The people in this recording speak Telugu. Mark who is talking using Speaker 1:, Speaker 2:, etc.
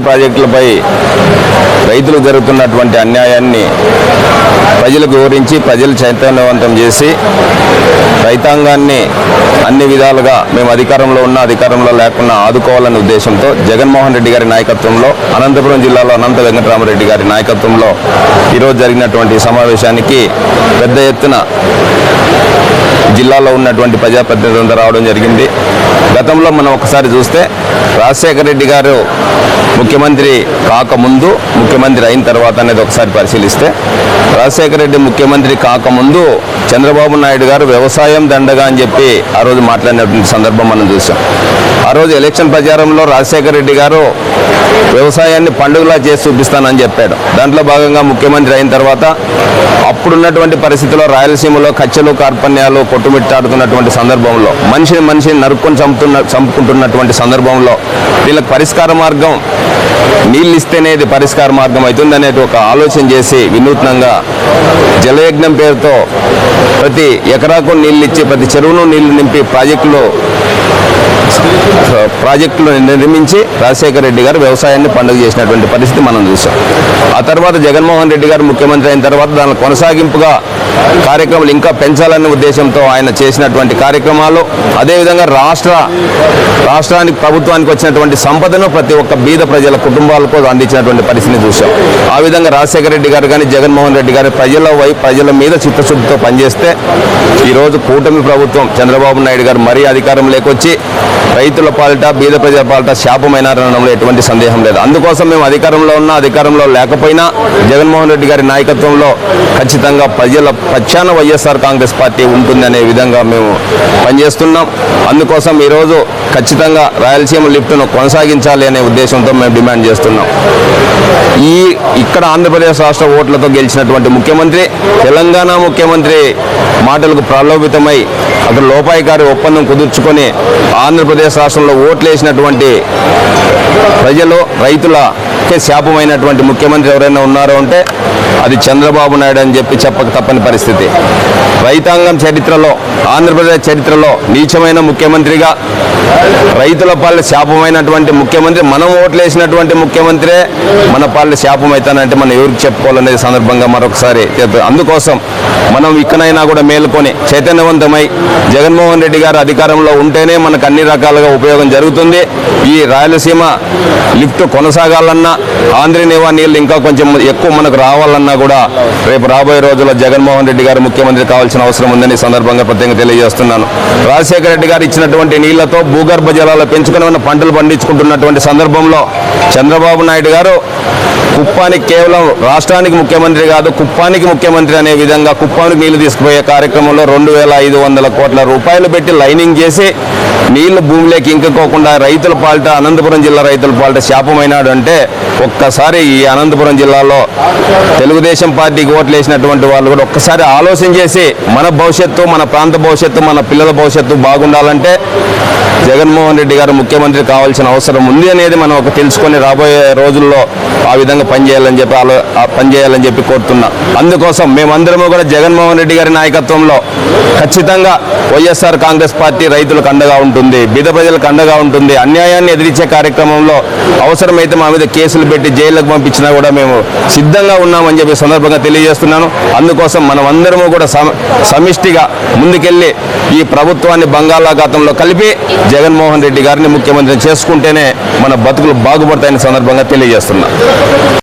Speaker 1: ప్రాజెక్టులపై రైతులకు జరుగుతున్నటువంటి అన్యాయాన్ని ప్రజలకు వివరించి ప్రజలు చైతన్యవంతం చేసి రైతాంగాన్ని అన్ని విధాలుగా మేము అధికారంలో ఉన్న అధికారంలో లేకుండా ఆదుకోవాలనే ఉద్దేశంతో జగన్మోహన్ రెడ్డి గారి నాయకత్వంలో అనంతపురం జిల్లాలో అనంత వెంకటరామరెడ్డి గారి నాయకత్వంలో ఈరోజు జరిగినటువంటి సమావేశానికి పెద్ద ఎత్తున జిల్లాలో ఉన్నటువంటి ప్రజాప్రతినిధులంతా రావడం జరిగింది. గతంలో మనం ఒకసారి చూస్తే రాజశేఖర రెడ్డి గారు ముఖ్యమంత్రి కాకముందు ముఖ్యమంత్రి అయిన తర్వాత అనేది ఒకసారి పరిశీలిస్తే రాజశేఖర రెడ్డి ముఖ్యమంత్రి కాకముందు చంద్రబాబు నాయుడు గారు వ్యవసాయం దండగా అని చెప్పి ఆ రోజు మాట్లాడినటువంటి సందర్భం మనం చూసాం. ఆ రోజు ఎలక్షన్ ప్రచారంలో రాజశేఖర రెడ్డి గారు వ్యవసాయాన్ని పండుగలా చేసి చూపిస్తానని చెప్పాడు. దాంట్లో భాగంగా ముఖ్యమంత్రి అయిన తర్వాత అప్పుడున్నటువంటి పరిస్థితుల్లో రాయలసీమలో కచ్చలు కార్పణ్యాలు కొట్టుమిట్టాడుతున్నటువంటి సందర్భంలో మనిషిని నరుక్కొని చంపుకుంటున్నటువంటి సందర్భంలో వీళ్ళకి పరిష్కార మార్గం నీళ్ళు ఇస్తేనే ఇది పరిష్కార మార్గం అవుతుందనేది ఒక ఆలోచన చేసి వినూత్నంగా జలయజ్ఞం పేరుతో ప్రతి ఎకరాకు నీళ్ళు ఇచ్చి ప్రతి చెరువును నీళ్లు నింపి ప్రాజెక్టులు నిర్మించి రాజశేఖర రెడ్డి గారు వ్యవసాయాన్ని పండుగ చేసినటువంటి పరిస్థితి మనం చూసాం. ఆ తర్వాత జగన్మోహన్ రెడ్డి గారు ముఖ్యమంత్రి అయిన తర్వాత దాని కొనసాగింపుగా కార్యక్రమాలు ఇంకా పెంచాలనే ఉద్దేశంతో ఆయన చేసినటువంటి కార్యక్రమాలు, అదేవిధంగా రాష్ట్రానికి ప్రభుత్వానికి వచ్చినటువంటి సంపదను ప్రతి ఒక్క బీద ప్రజల కుటుంబాలకు అందించినటువంటి పరిస్థితిని చూసాం. ఆ విధంగా రాజశేఖర రెడ్డి గారు కానీ జగన్మోహన్ రెడ్డి గారు ప్రజల మీద చిత్తశుద్ధితో పనిచేస్తే ఈరోజు కూటమి ప్రభుత్వం చంద్రబాబు నాయుడు గారు మరీ అధికారంలోకి వచ్చి రైతుల పాలిట బీద ప్రజల పాలిట శాపమైనారనడంలో ఎటువంటి సందేహం లేదు. అందుకోసం మేము అధికారంలో ఉన్నా అధికారంలో లేకపోయినా జగన్మోహన్ రెడ్డి గారి నాయకత్వంలో ఖచ్చితంగా ప్రజల పక్షాన వైఎస్ఆర్ కాంగ్రెస్ పార్టీ ఉంటుందనే విధంగా మేము పనిచేస్తున్నాం. అందుకోసం ఈరోజు ఖచ్చితంగా రాయలసీమ లిఫ్ట్ను కొనసాగించాలి అనే ఉద్దేశంతో మేము డిమాండ్ చేస్తున్నాం. ఇక్కడ ఆంధ్రప్రదేశ్ రాష్ట్ర ఓట్లతో గెలిచినటువంటి ముఖ్యమంత్రి తెలంగాణ ముఖ్యమంత్రి మాటలకు ప్రలోభితమై అక్కడ లోపాయికారి ఒప్పందం కుదుర్చుకొని ఆంధ్రప్రదేశ్ రాష్ట్రంలో ఓట్లు వేసినటువంటి ప్రజలు రైతులకే శాపమైనటువంటి ముఖ్యమంత్రి ఎవరైనా ఉన్నారో అంటే అది చంద్రబాబు నాయుడు అని చెప్పి చెప్పక తప్పని పరిస్థితి. రైతాంగం చరిత్రలో ఆంధ్రప్రదేశ్ చరిత్రలో నీచమైన ముఖ్యమంత్రిగా రైతుల పాలన శాపమైనటువంటి ముఖ్యమంత్రి, మనం ఓట్లు వేసినటువంటి ముఖ్యమంత్రే మన పాలన శాపం అవుతానంటే మనం ఎవరికి చెప్పుకోవాలనేది సందర్భంగా మరొకసారి చెప్పారు. అందుకోసం మనం ఇక్కడైనా కూడా మేలుకొని చైతన్యవంతమై జగన్మోహన్ రెడ్డి గారు అధికారంలో ఉంటేనే మనకు అన్ని రకాలుగా ఉపయోగం జరుగుతుంది. ఈ రాయలసీమ లిఫ్ట్ కొనసాగాలన్నా ఆంధ్రనీవా నీళ్ళు ఇంకా కొంచెం ఎక్కువ మనకు రావాలన్నా కూడా రేపు రాబోయే రోజుల్లో జగన్మోహన్ రెడ్డి గారు ముఖ్యమంత్రి కావాల్సిన అవసరం ఉందని సందర్భంగా ప్రత్యేకంగా తెలియజేస్తున్నాను. రాజశేఖర రెడ్డి గారు ఇచ్చినటువంటి నీళ్లతో భూగర్భ జలాలు పెంచుకుని ఉన్న పంటలు పండించుకుంటున్నటువంటి సందర్భంలో చంద్రబాబు నాయుడు గారు కుప్పానికి కేవలం రాష్ట్రానికి ముఖ్యమంత్రి కాదు కుప్పానికి ముఖ్యమంత్రి అనే విధంగా కుప్పానికి నీళ్లు తీసుకుపోయే కార్యక్రమంలో 2,500 కోట్ల రూపాయలు పెట్టి లైనింగ్ చేసి నీళ్లు భూమిలోకి ఇంకిపోకుండా రైతుల పాలిట అనంతపురం జిల్లా రైతుల పాలిట శాపమైనాడు అంటే ఒక్కసారి ఈ అనంతపురం జిల్లాలో తెలుగుదేశం పార్టీకి ఓట్లు వేసినటువంటి వాళ్ళు కూడా ఒక్కసారి ఆలోచన చేసి మన భవిష్యత్తు, మన ప్రాంత భవిష్యత్తు, మన పిల్లల భవిష్యత్తు బాగుండాలంటే జగన్మోహన్ రెడ్డి గారు ముఖ్యమంత్రి కావాల్సిన అవసరం ఉంది అనేది మనం ఒక తెలుసుకొని రాబోయే రోజుల్లో ఆ విధంగా పనిచేయాలని చెప్పి కోరుతున్నా. అందుకోసం మేమందరము కూడా జగన్మోహన్ రెడ్డి గారి నాయకత్వంలో ఖచ్చితంగా వైఎస్ఆర్ కాంగ్రెస్ పార్టీ రైతులకు అండగా ఉంటుంది, బీద ప్రజలకు అండగా ఉంటుంది. అన్యాయాన్ని ఎదిరించే కార్యక్రమంలో అవసరమైతే మా మీద కేసులు పెట్టి జైలుకు పంపించినా కూడా మేము సిద్ధంగా ఉన్నామని చెప్పి సందర్భంగా తెలియజేస్తున్నాను. అందుకోసం మనం అందరము కూడా సమిష్టిగా ముందుకెళ్ళి ఈ ప్రభుత్వాన్ని బంగాళాఖాతంలో కలిపి జగన్మోహన్ రెడ్డి గారిని ముఖ్యమంత్రిని చేసుకుంటేనే మన బతుకులు బాగుపడతాయని సందర్భంగా తెలియజేస్తున్నా.